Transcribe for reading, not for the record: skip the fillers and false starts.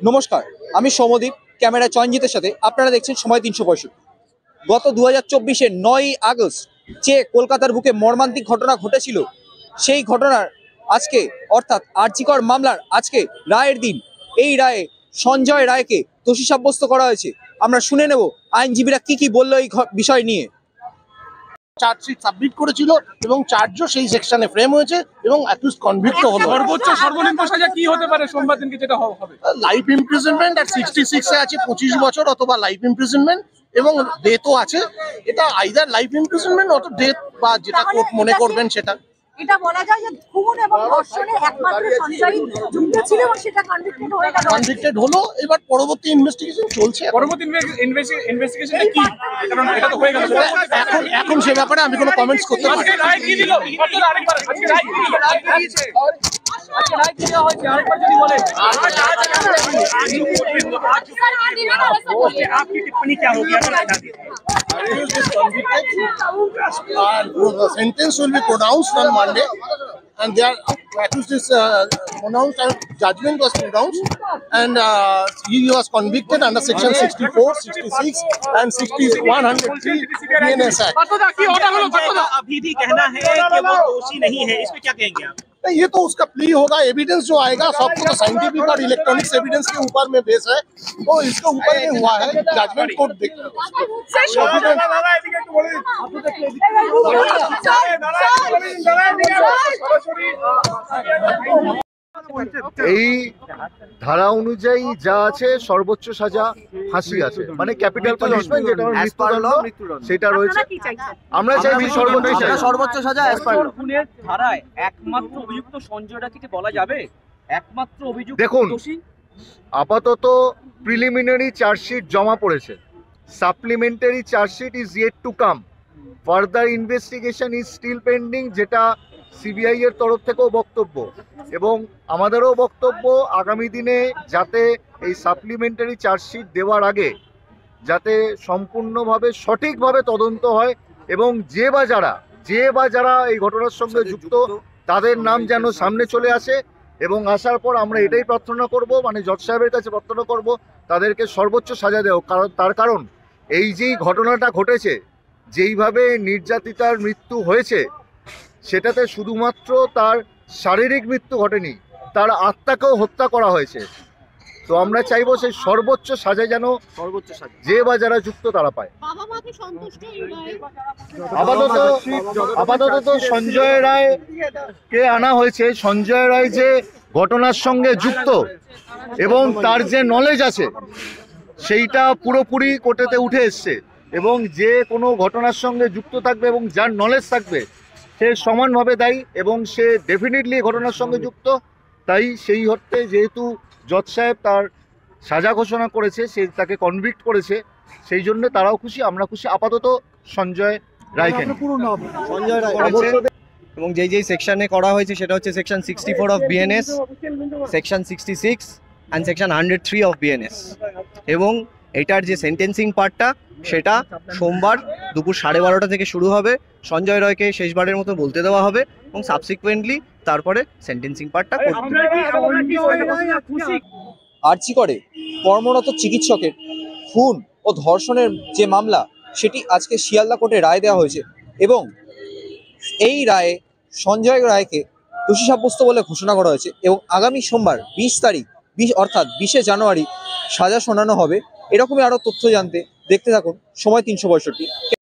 নমস্কার, আমি সৌমদীপ, ক্যামেরায় চয়নজিতের সাথে আপনারা দেখছেন সময় 365। গত 2024-এর 9ই আগস্ট যে কলকাতার বুকে মর্মান্তিক ঘটনা ঘটেছিল, সেই ঘটনার আজকে অর্থাৎ আরজিকর মামলার আজকে রায়ের দিন। এই রায়ে সঞ্জয় রায়কে দোষী সাব্যস্ত করা হয়েছে। আমরা শুনে নেব আইনজীবীরা কি বললো এই বিষয় নিয়ে। চার্জশিট সাবমিট করেছিল এবং চার্জও সেই সেকশনে ফ্রেম হয়েছে এবং অ্যাকিউজ কনভিক্ট হলো। সর্বনিম্ন সাজা কি হতে পারে সোমবার দিনকে যেটা হবে? লাইফ ইমপ্রিজনমেন্ট আর 66 এ আছে 25 বছর অথবা লাইফ ইমপ্রিজনমেন্ট এবং ডেথও আছে। এটা আইদার লাইফ ইমপ্রিজনমেন্ট অথবা ডেথ বা যেটা কোর্ট মনে করবেন সেটা। এটা বলা যায় যে খুন এবং ধর্ষণে একমাত্র সঞ্জয় যুক্ত ছিল এবং সেটা কনভিক্টেড হয়ে গেল। কনভিক্টেড হলো, এবার পরবর্তী ইনভেস্টিগেশন চলছে। পরবর্তী ইনভেস্টিগেশন কি? কারণ এটা তো হয়ে গেল। এখন সে ব্যাপারে আমি কোনো কমেন্টস করতে পারি না। আজকে রায় কি দিল? আরেকবার আজকে রায় কি দিল? আজকে রায় কি দেওয়া হয়েছে আরেকবার যদি বলেন। आपकी टिप्पणी क्या होगी अगर बता दीजिए? The sentence will be pronounced on Monday, and they are accused is pronounced and judgment was pronounced, and he was convicted under section 64, 66, and 103 BNS Act. अभी भी कहना है कि वो दोषी नहीं है, इस पे क्या कहेंगे आप? ये तो उसका प्ली होगा, एविडेंस जो आएगा सब तो साइंटिफिक और इलेक्ट्रॉनिक्स एविडेंस के ऊपर में बेस है, तो इसके ऊपर में हुआ है जजमेंट कोर्ट देख। এই ধারা অনুযায়ী যা আছে সর্বোচ্চ সাজা ফাঁসি আছে, মানে ক্যাপিটাল পানিশমেন্ট যেটা মৃত্যুদণ্ড সেটা রয়েছে। আমরা চাইছি সর্বোচ্চ সাজা অ্যাজ পার ল। খুনের ধারায় একমাত্র অভিযুক্ত সঞ্জয় রায়কে বলা যাবে একমাত্র অভিযুক্ত। দেখুন, আপাতত প্রিলিমিনারি চার্জশিট জমা পড়েছে, supplementary chargesheet is yet to come, further investigation is still pending, যেটা সিবিআই এর তরফ থেকেও বক্তব্য এবং আমাদেরও বক্তব্য আগামী দিনে যাতে এই সাপ্লিমেন্টারি চার্জশিট দেওয়ার আগে যাতে সম্পূর্ণভাবে সঠিকভাবে তদন্ত হয় এবং যে বা যারা এই ঘটনার সঙ্গে যুক্ত তাদের নাম যেন সামনে চলে আসে এবং আসার পর আমরা এটাই প্রার্থনা করব, মানে জজ সাহেবের কাছে প্রার্থনা করব তাদেরকে সর্বোচ্চ সাজা দেও। তার কারণ এই যেই ঘটনাটা ঘটেছে, যেইভাবে নির্যাতিতার মৃত্যু হয়েছে, সেটাতে শুধুমাত্র তার শারীরিক মৃত্যু ঘটেনি, তার আত্মাকেও হত্যা করা হয়েছে। তো আমরা চাইবো সেই সর্বোচ্চ সাজা যেন যে বা যারা যুক্ত তারা পায়। আপাতত তো সঞ্জয় রায়কে আনা হয়েছে। সঞ্জয় রায় যে ঘটনার সঙ্গে যুক্ত এবং তার যে নলেজ আছে সেইটা পুরোপুরি কোর্টেতে উঠে এসছে এবং যে কোনো ঘটনার সঙ্গে যুক্ত থাকবে এবং যার নলেজ থাকবে সে সমানভাবে দায়ী এবং সে ডেফিনেটলি ঘটনার সঙ্গে যুক্ত। তাই সেই অর্থে যেহেতু জজ সাহেব তার সাজা ঘোষণা করেছে, সে তাকে কনভিক্ট করেছে, সেই জন্য তারাও খুশি, আমরা খুশি। আপাতত সঞ্জয় রায়কে এবং যেই সেকশনে করা হয়েছে সেটা হচ্ছে section 64 of BNS, section 66 and section 103 of BNS. এবং এটার যে সেন্টেন্সিং পার্টটা সেটা সোমবার দুপুর 12:30 থেকে শুরু হবে। সঞ্জয় রায়কে শেষবারের মতো বলতে দেওয়া হবে এবং সাবসিকুয়েন্টলি তারপরে সেন্টেন্সিং পার্টটা করবে। আরজিকরে কর্মরত চিকিৎসকের খুন ও ধর্ষণের যে মামলা, সেটি আজকে শিয়ালদা কোর্টে রায় দেওয়া হয়েছে এবং এই রায়ে সঞ্জয় রায়কে দোষী সাব্যস্ত বলে ঘোষণা করা হয়েছে এবং আগামী সোমবার 20 অর্থাৎ 20শে জানুয়ারি সাজা শোনানো হবে। এরকমই আরও তথ্য জানতে দেখতে থাকুন সময় 365।